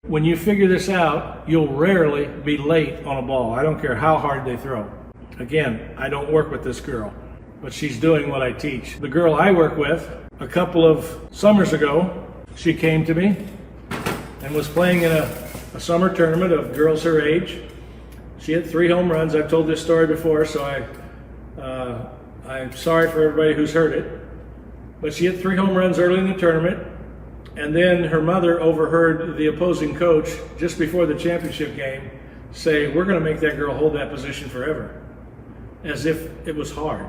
When you figure this out, you'll rarely be late on a ball. I don't care how hard they throw. Again, I don't work with this girl, but she's doing what I teach. The girl I work with, a couple of summers ago, she came to me and was playing in a summer tournament of girls her age. She hit 3 home runs. I've told this story before, so I'm sorry for everybody who's heard it. But she hit 3 home runs early in the tournament, and then her mother overheard the opposing coach just before the championship game say, "We're going to make that girl hold that position forever," as if it was hard.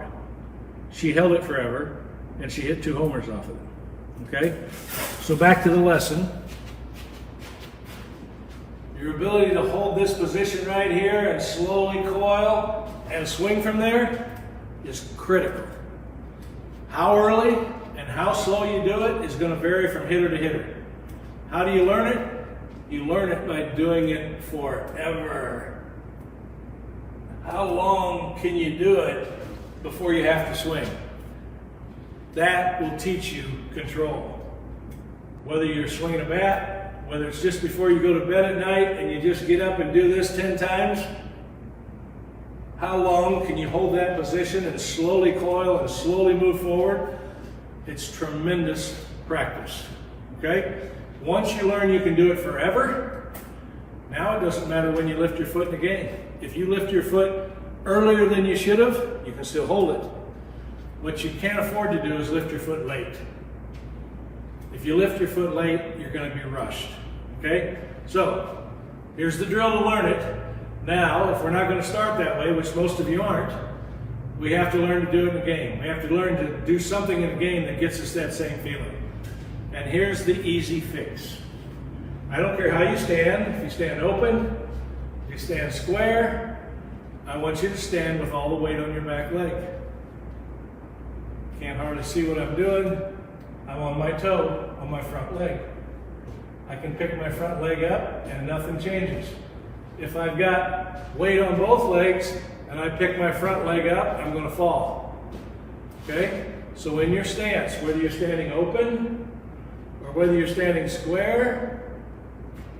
She held it forever, and she hit 2 homers off of it. Okay? So back to the lesson. Your ability to hold this position right here and slowly coil and swing from there is critical. How early and how slow you do it is going to vary from hitter to hitter. How do you learn it? You learn it by doing it forever. How long can you do it before you have to swing? That will teach you control. Whether you're swinging a bat, whether it's just before you go to bed at night and you just get up and do this 10 times, how long can you hold that position and slowly coil and slowly move forward? It's tremendous practice, okay? Once you learn you can do it forever, now it doesn't matter when you lift your foot in the game. If you lift your foot earlier than you should have, you can still hold it. What you can't afford to do is lift your foot late. If you lift your foot late, you're going to be rushed, okay? So, here's the drill to learn it. Now, if we're not going to start that way, which most of you aren't, we have to learn to do it in the game. We have to learn to do something in the game that gets us that same feeling. And here's the easy fix. I don't care how you stand. If you stand open, if you stand square, I want you to stand with all the weight on your back leg. Can't hardly see what I'm doing. I'm on my toe, on my front leg. I can pick my front leg up and nothing changes. If I've got weight on both legs and I pick my front leg up, I'm going to fall. Okay? So in your stance, whether you're standing open or whether you're standing square,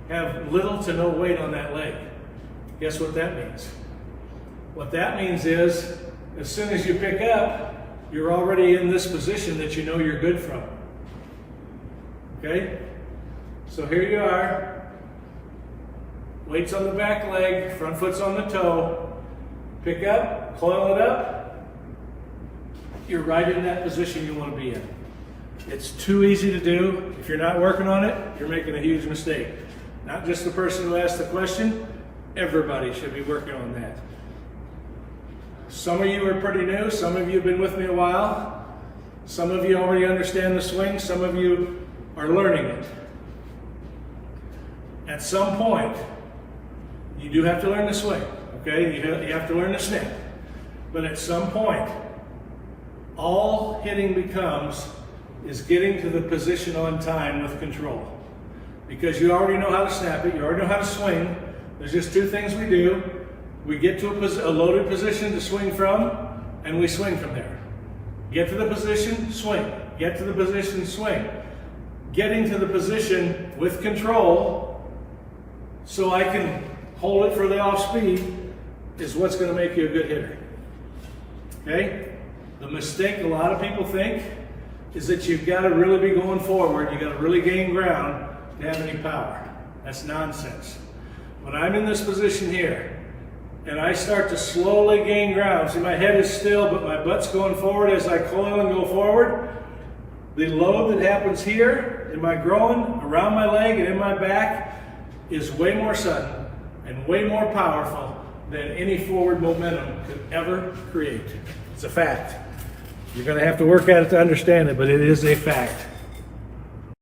have little to no weight on that leg. Guess what that means? What that means is, as soon as you pick up, you're already in this position that you know you're good from. Okay? So here you are. Weight's on the back leg, front foot's on the toe. Pick up, coil it up. You're right in that position you want to be in. It's too easy to do. If you're not working on it, you're making a huge mistake. Not just the person who asked the question, everybody should be working on that. Some of you are pretty new, some of you have been with me a while. Some of you already understand the swing, some of you are learning it. At some point, you do have to learn the swing, okay? You have to learn the snap. But at some point, all hitting becomes is getting to the position on time with control. Because you already know how to snap it, you already know how to swing. There's just 2 things we do. We get to a loaded position to swing from, and we swing from there. Get to the position, swing. Get to the position, swing. Getting to the position with control so I can hold it for the off speed is what's going to make you a good hitter. Okay? The mistake a lot of people think is that you've got to really be going forward, you've got to really gain ground to have any power. That's nonsense. When I'm in this position here, and I start to slowly gain ground, see my head is still, but my butt's going forward as I coil and go forward, the load that happens here in my groin, around my leg, and in my back is way more sudden and way more powerful than any forward momentum could ever create. It's a fact. You're going to have to work at it to understand it, but it is a fact.